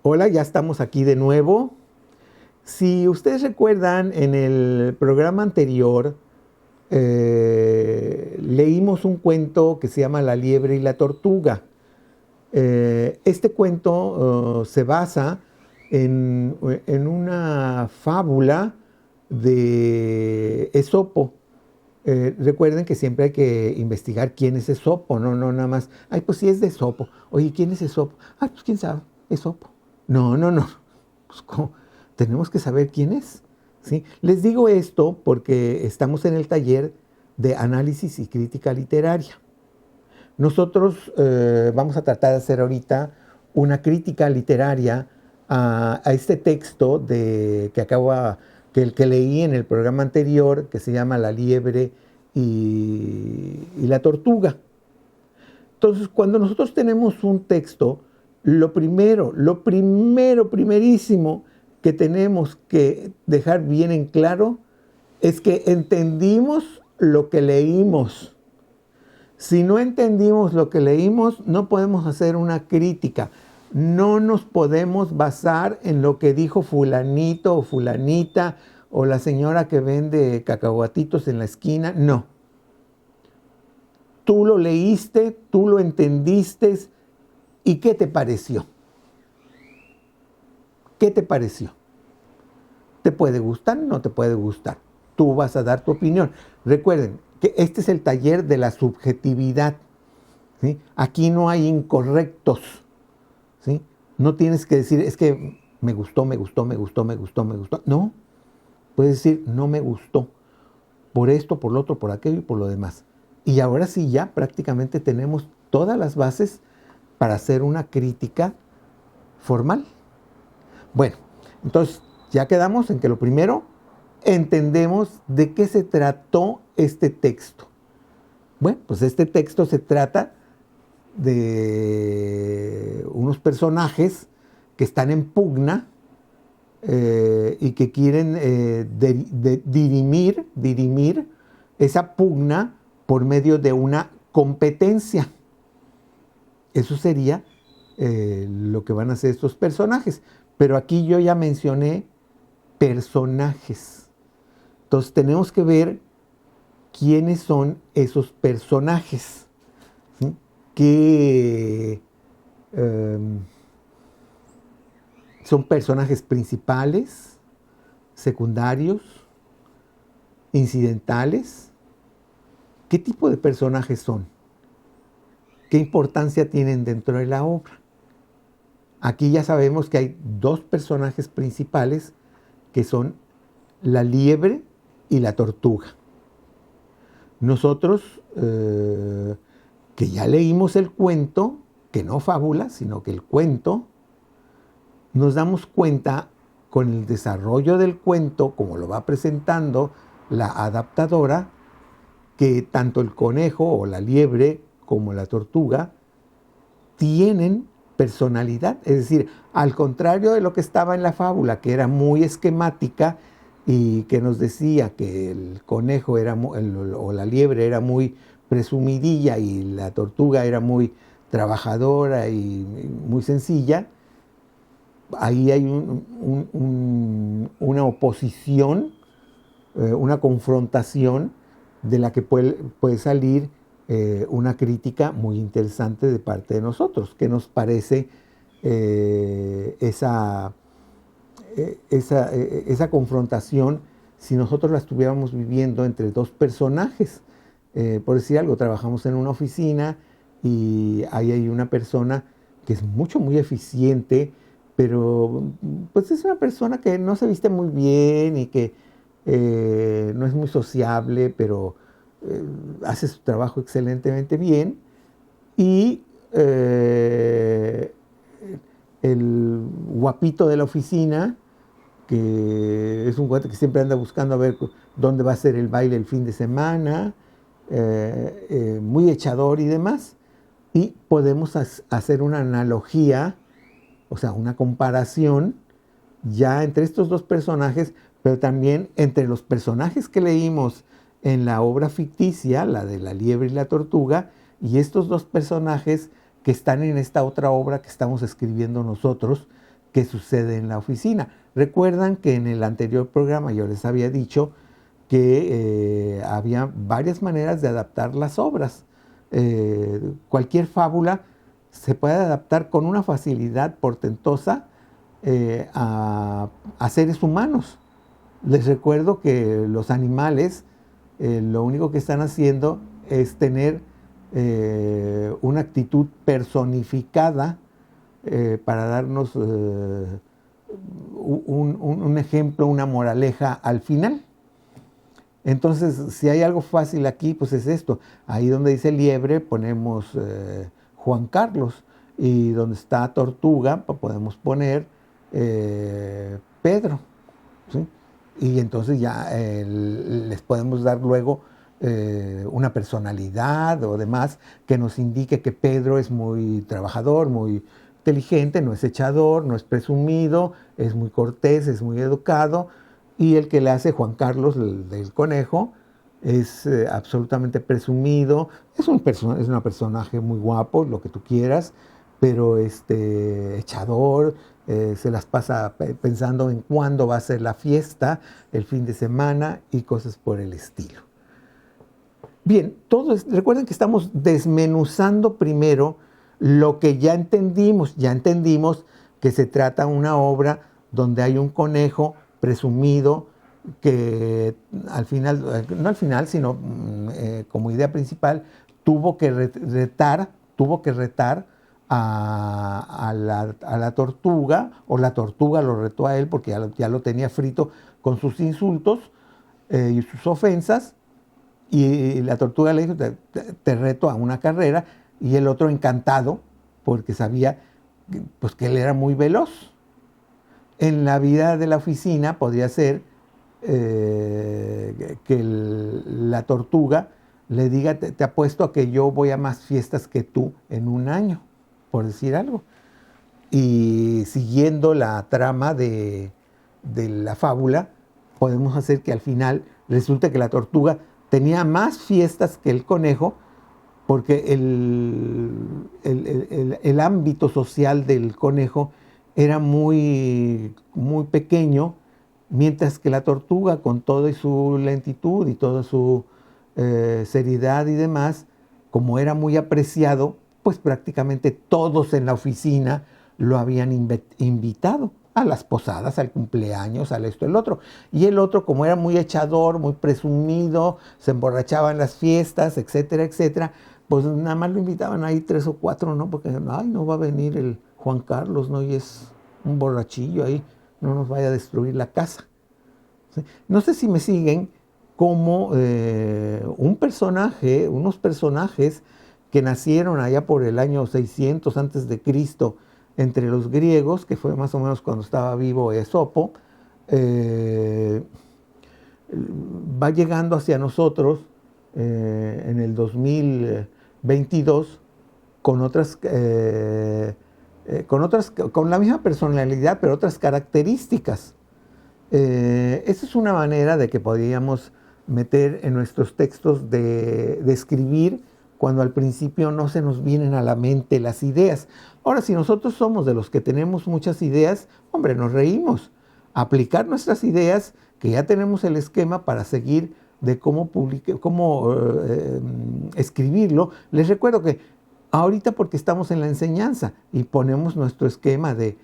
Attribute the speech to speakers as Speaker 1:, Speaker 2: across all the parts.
Speaker 1: Hola, ya estamos aquí de nuevo. Si ustedes recuerdan, en el programa anterior leímos un cuento que se llama La liebre y la tortuga. Este cuento se basa en una fábula de Esopo. Recuerden que siempre hay que investigar quién es Esopo, no nada más. Ay, pues sí es de Esopo. Oye, ¿quién es Esopo? Ay, pues quién sabe, Esopo. No. Pues, ¿cómo? Tenemos que saber quién es. ¿Sí? Les digo esto porque estamos en el taller de análisis y crítica literaria. Nosotros vamos a tratar de hacer ahorita una crítica literaria a este texto que leí en el programa anterior, que se llama La liebre y la tortuga. Entonces, cuando nosotros tenemos un texto, primerísimo que tenemos que dejar bien en claro es que entendimos lo que leímos. Si no entendimos lo que leímos, no podemos hacer una crítica. No nos podemos basar en lo que dijo fulanito o fulanita o la señora que vende cacahuatitos en la esquina. No. Tú lo leíste, tú lo entendiste, ¿y qué te pareció? ¿Qué te pareció? ¿Te puede gustar? No te puede gustar. Tú vas a dar tu opinión. Recuerden que este es el taller de la subjetividad, ¿sí? Aquí no hay incorrectos, ¿sí? No tienes que decir, es que me gustó. No, puedes decir, no me gustó, por esto, por lo otro, por aquello y por lo demás. Y ahora sí ya prácticamente tenemos todas las bases para hacer una crítica formal. Bueno, entonces ya quedamos en que lo primero, entendemos de qué se trató este texto. Bueno, pues este texto se trata de unos personajes que están en pugna y que quieren dirimir esa pugna por medio de una competencia. Eso sería lo que van a hacer estos personajes. Pero aquí yo ya mencioné personajes. Entonces tenemos que ver quiénes son esos personajes, ¿sí? Que son personajes principales, secundarios, incidentales. ¿Qué tipo de personajes son? ¿Qué importancia tienen dentro de la obra? Aquí ya sabemos que hay dos personajes principales que son la liebre y la tortuga. Nosotros, que ya leímos el cuento, que no fábula, sino que el cuento, nos damos cuenta con el desarrollo del cuento, como lo va presentando la adaptadora, que tanto el conejo o la liebre como la tortuga tienen personalidad. Es decir, al contrario de lo que estaba en la fábula, que era muy esquemática y que nos decía que el conejo o la liebre era muy presumidilla y la tortuga era muy trabajadora y muy sencilla, ahí hay una oposición, una confrontación de la que puede salir una crítica muy interesante de parte de nosotros. ¿Qué nos parece esa confrontación si nosotros la estuviéramos viviendo entre dos personajes? Por decir algo, trabajamos en una oficina y ahí hay una persona que es muy eficiente, pero pues es una persona que no se viste muy bien y que no es muy sociable, pero hace su trabajo excelentemente bien. Y el guapito de la oficina, que es un cuate que siempre anda buscando a ver dónde va a ser el baile el fin de semana, muy echador y demás. Y podemos hacer una analogía, o sea, una comparación ya entre estos dos personajes, pero también entre los personajes que leímos en la obra ficticia, la de la liebre y la tortuga, y estos dos personajes que están en esta otra obra que estamos escribiendo nosotros, que sucede en la oficina. Recuerdan que en el anterior programa yo les había dicho que había varias maneras de adaptar las obras. Cualquier fábula se puede adaptar con una facilidad portentosa a seres humanos. Les recuerdo que los animales lo único que están haciendo es tener una actitud personificada para darnos un ejemplo, una moraleja al final. Entonces, si hay algo fácil aquí, pues es esto. Ahí donde dice liebre ponemos Juan Carlos, y donde está tortuga podemos poner Pedro, ¿sí? Y entonces ya les podemos dar luego una personalidad o demás que nos indique que Pedro es muy trabajador, muy inteligente, no es echador, no es presumido, es muy cortés, es muy educado, y el que le hace Juan Carlos del conejo es absolutamente presumido, es un personaje muy guapo, lo que tú quieras, pero echador, se las pasa pensando en cuándo va a ser la fiesta, el fin de semana y cosas por el estilo. Bien, recuerden que estamos desmenuzando primero lo que ya entendimos. Ya entendimos que se trata de una obra donde hay un conejo presumido que al final, no al final, sino como idea principal, tuvo que retar a la tortuga, o la tortuga lo retó a él porque ya lo tenía frito con sus insultos y sus ofensas, y la tortuga le dijo, te reto a una carrera, y el otro encantado porque sabía pues, que él era muy veloz. En la vida de la oficina podría ser que la tortuga le diga, te apuesto a que yo voy a más fiestas que tú en un año, por decir algo. Y siguiendo la trama de la fábula, podemos hacer que al final resulte que la tortuga tenía más fiestas que el conejo, porque el ámbito social del conejo era muy, muy pequeño, mientras que la tortuga, con toda su lentitud y toda su seriedad y demás, como era muy apreciado, pues prácticamente todos en la oficina lo habían invitado a las posadas, al cumpleaños, al esto, el otro. Y el otro, como era muy echador, muy presumido, se emborrachaba en las fiestas, etcétera, etcétera, pues nada más lo invitaban ahí 3 o 4, ¿no? Porque, ay, no va a venir el Juan Carlos, ¿no? Y es un borrachillo ahí, no nos vaya a destruir la casa. ¿Sí? No sé si me siguen como unos personajes que nacieron allá por el año 600 antes de Cristo entre los griegos, que fue más o menos cuando estaba vivo Esopo, va llegando hacia nosotros en el 2022 con la misma personalidad, pero otras características. Esa es una manera de que podríamos meter en nuestros textos de escribir cuando al principio no se nos vienen a la mente las ideas. Ahora, si nosotros somos de los que tenemos muchas ideas, hombre, nos reímos. Aplicar nuestras ideas, que ya tenemos el esquema para seguir de cómo escribirlo. Les recuerdo que ahorita, porque estamos en la enseñanza y ponemos nuestro esquema de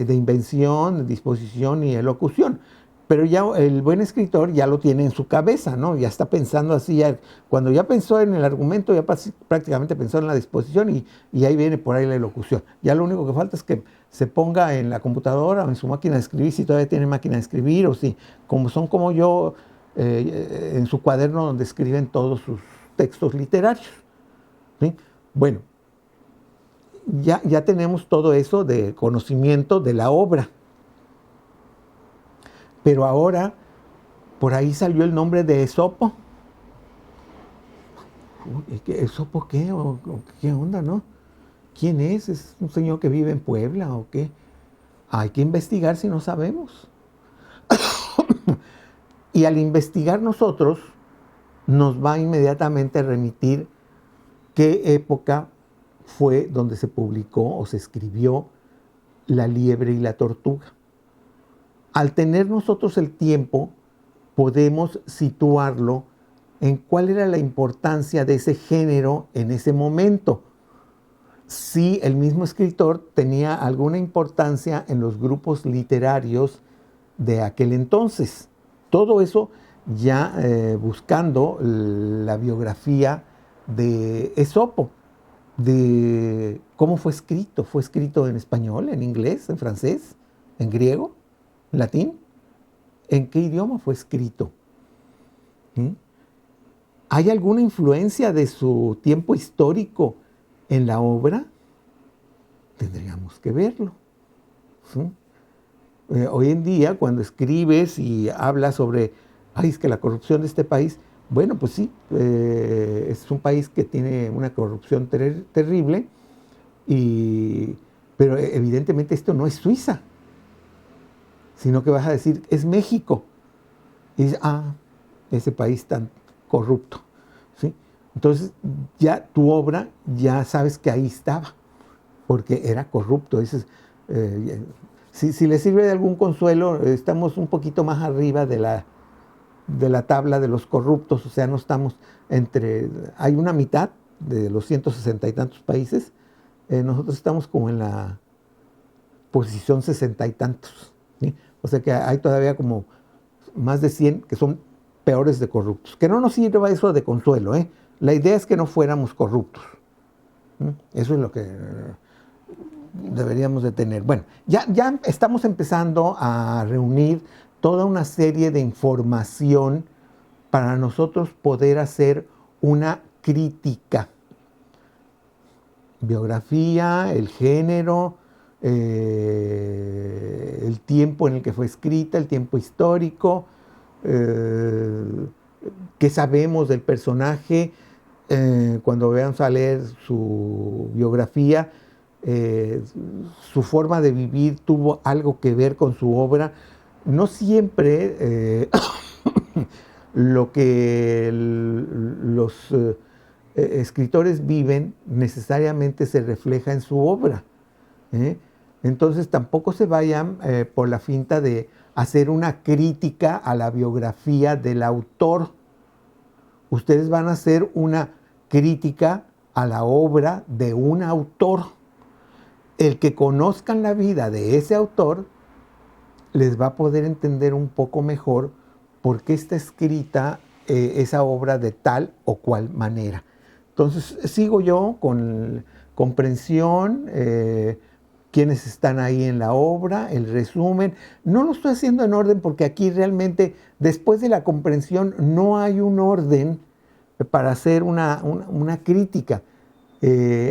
Speaker 1: invención, disposición y elocución, pero ya el buen escritor ya lo tiene en su cabeza, ¿no? Ya está pensando así, cuando ya pensó en el argumento, ya prácticamente pensó en la disposición, y ahí viene por ahí la elocución. Ya lo único que falta es que se ponga en la computadora o en su máquina de escribir, si todavía tiene máquina de escribir, o si como yo, en su cuaderno donde escriben todos sus textos literarios, ¿sí? Bueno, ya tenemos todo eso de conocimiento de la obra. Pero ahora, por ahí salió el nombre de Esopo. ¿Esopo qué? ¿O qué onda, no? ¿Quién es? ¿Es un señor que vive en Puebla o qué? Hay que investigar si no sabemos. Y al investigar nosotros, nos va inmediatamente a remitir qué época fue donde se publicó o se escribió La liebre y la tortuga. Al tener nosotros el tiempo, podemos situarlo en cuál era la importancia de ese género en ese momento. Si el mismo escritor tenía alguna importancia en los grupos literarios de aquel entonces. Todo eso ya buscando la biografía de Esopo, de cómo fue escrito. ¿Fue escrito en español, en inglés, en francés, en griego, en latín? ¿En qué idioma fue escrito? ¿Sí? ¿Hay alguna influencia de su tiempo histórico en la obra? Tendríamos que verlo. ¿Sí? Hoy en día, cuando escribes y hablas sobre, ay, es que la corrupción de este país, bueno, pues sí, es un país que tiene una corrupción terrible, pero evidentemente esto no es Suiza, sino que vas a decir, es México. Y dices, ese país tan corrupto. ¿Sí? Entonces, ya tu obra, ya sabes que ahí estaba, porque era corrupto. Si le sirve de algún consuelo, estamos un poquito más arriba de la tabla de los corruptos, o sea, no estamos hay una mitad de los 160 y tantos países, nosotros estamos como en la posición 60 y tantos, ¿sí? O sea que hay todavía como más de 100 que son peores de corruptos, que no nos sirva eso de consuelo, ¿eh? La idea es que no fuéramos corruptos, ¿sí? Eso es lo que deberíamos de tener. Bueno, ya estamos empezando a reunir toda una serie de información para nosotros poder hacer una crítica. Biografía, el género, el tiempo en el que fue escrita, el tiempo histórico, qué sabemos del personaje. Cuando veamos a leer su biografía, su forma de vivir tuvo algo que ver con su obra. No siempre lo que los escritores viven necesariamente se refleja en su obra, ¿eh? Entonces tampoco se vayan por la finta de hacer una crítica a la biografía del autor. Ustedes van a hacer una crítica a la obra de un autor. El que conozcan la vida de ese autor les va a poder entender un poco mejor por qué está escrita esa obra de tal o cual manera. Entonces sigo yo con comprensión, quiénes están ahí en la obra, el resumen. No lo estoy haciendo en orden porque aquí realmente después de la comprensión no hay un orden para hacer una crítica.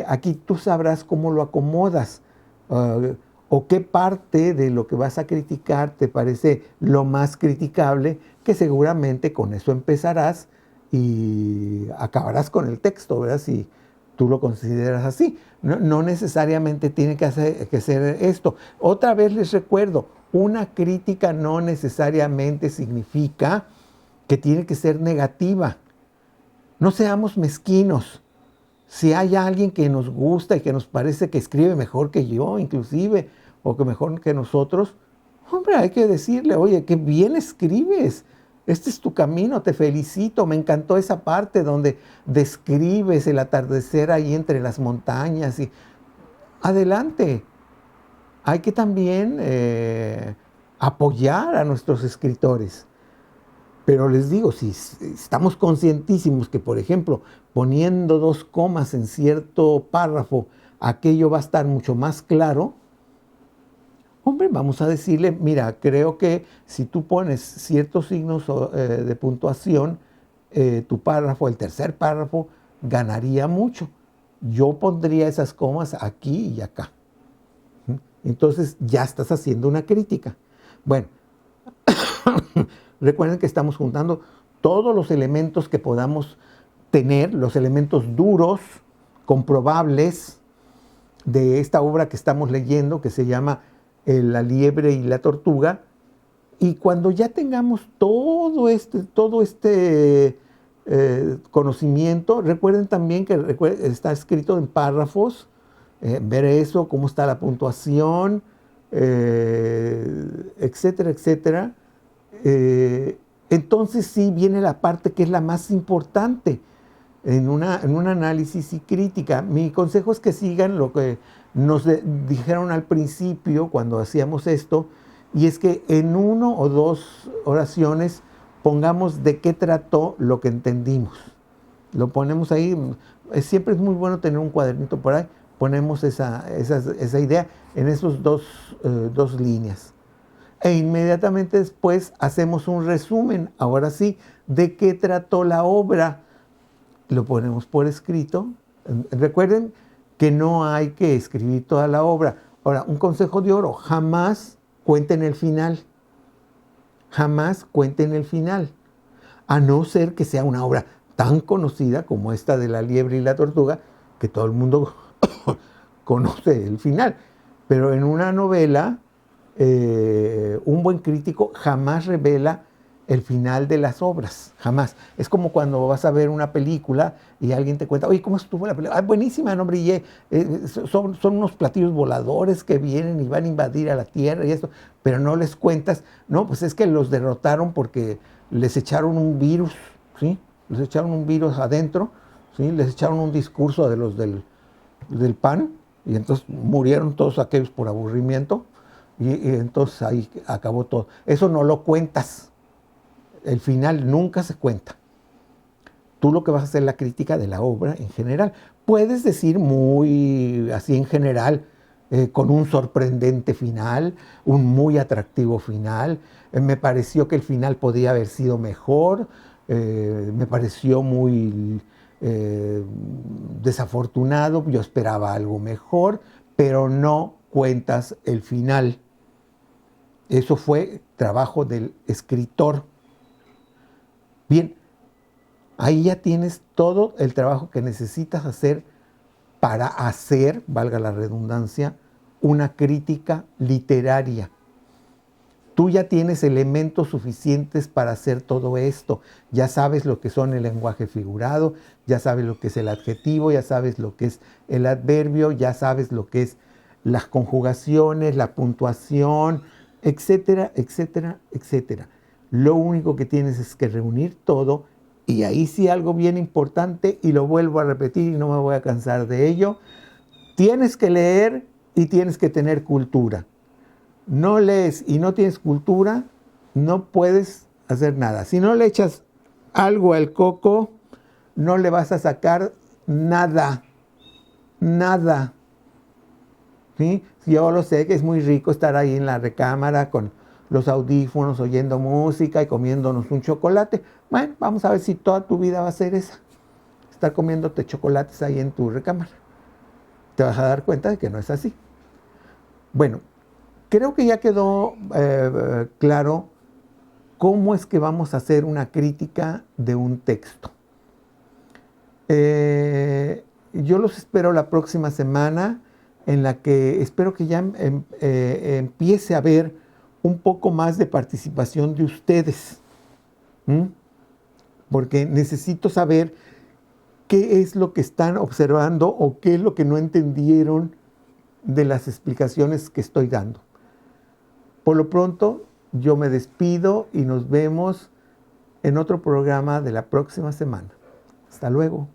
Speaker 1: Aquí tú sabrás cómo lo acomodas, o qué parte de lo que vas a criticar te parece lo más criticable, que seguramente con eso empezarás y acabarás con el texto, ¿verdad? Si tú lo consideras así. No necesariamente tiene que ser esto. Otra vez les recuerdo, una crítica no necesariamente significa que tiene que ser negativa. No seamos mezquinos. Si hay alguien que nos gusta y que nos parece que escribe mejor que yo, inclusive, o que mejor que nosotros, hombre, hay que decirle, oye, qué bien escribes, este es tu camino, te felicito, me encantó esa parte donde describes el atardecer ahí entre las montañas. Y adelante. Hay que también apoyar a nuestros escritores. Pero les digo, si estamos conscientísimos que, por ejemplo, poniendo 2 comas en cierto párrafo, aquello va a estar mucho más claro, hombre, vamos a decirle, mira, creo que si tú pones ciertos signos de puntuación, tu párrafo, el tercer párrafo, ganaría mucho. Yo pondría esas comas aquí y acá. Entonces ya estás haciendo una crítica. Bueno, recuerden que estamos juntando todos los elementos que podamos tener, los elementos duros, comprobables de esta obra que estamos leyendo, que se llama La liebre y la tortuga. Y cuando ya tengamos todo este conocimiento, recuerden también que está escrito en párrafos, ver eso, cómo está la puntuación, etcétera, etcétera, entonces sí viene la parte que es la más importante en un análisis y crítica. Mi consejo es que sigan lo que nos dijeron al principio cuando hacíamos esto, y es que en 1 o 2 oraciones pongamos de qué trató lo que entendimos. Lo ponemos ahí. Siempre es muy bueno tener un cuadernito por ahí. Ponemos esa idea en esas dos líneas. E inmediatamente después hacemos un resumen, ahora sí, de qué trató la obra. Lo ponemos por escrito. Recuerden que no hay que escribir toda la obra. Ahora, un consejo de oro: jamás cuenten el final. Jamás cuenten el final. A no ser que sea una obra tan conocida como esta de La liebre y la tortuga, que todo el mundo conoce el final. Pero en una novela, un buen crítico jamás revela el final de las obras, jamás. Es como cuando vas a ver una película y alguien te cuenta: oye, ¿cómo estuvo la película? Ah, buenísima, no brillé. Son unos platillos voladores que vienen y van a invadir a la Tierra y esto, pero no les cuentas. No, pues es que los derrotaron porque les echaron un virus, ¿sí? Les echaron un virus adentro, ¿sí? Les echaron un discurso de los del PAN, y entonces murieron todos aquellos por aburrimiento, y entonces ahí acabó todo. Eso no lo cuentas. El final nunca se cuenta. Tú lo que vas a hacer es la crítica de la obra en general. Puedes decir muy así en general, con un sorprendente final, un muy atractivo final. Me pareció que el final podía haber sido mejor. Me pareció muy desafortunado. Yo esperaba algo mejor, pero no cuentas el final. Eso fue trabajo del escritor. Bien, ahí ya tienes todo el trabajo que necesitas hacer para hacer, valga la redundancia, una crítica literaria. Tú ya tienes elementos suficientes para hacer todo esto. Ya sabes lo que son el lenguaje figurado, ya sabes lo que es el adjetivo, ya sabes lo que es el adverbio, ya sabes lo que es las conjugaciones, la puntuación, etcétera, etcétera, etcétera. Lo único que tienes es que reunir todo, y ahí sí algo bien importante, y lo vuelvo a repetir y no me voy a cansar de ello: tienes que leer y tienes que tener cultura. No lees y no tienes cultura, no puedes hacer nada. Si no le echas algo al coco, no le vas a sacar nada, nada. ¿Sí? Yo lo sé que es muy rico estar ahí en la recámara con los audífonos, oyendo música y comiéndonos un chocolate. Bueno, vamos a ver si toda tu vida va a ser esa: estar comiéndote chocolates ahí en tu recámara. Te vas a dar cuenta de que no es así. Bueno, creo que ya quedó claro cómo es que vamos a hacer una crítica de un texto. Yo los espero la próxima semana, en la que espero que ya empiece a haber un poco más de participación de ustedes. Porque necesito saber qué es lo que están observando o qué es lo que no entendieron de las explicaciones que estoy dando. Por lo pronto, yo me despido y nos vemos en otro programa de la próxima semana. Hasta luego.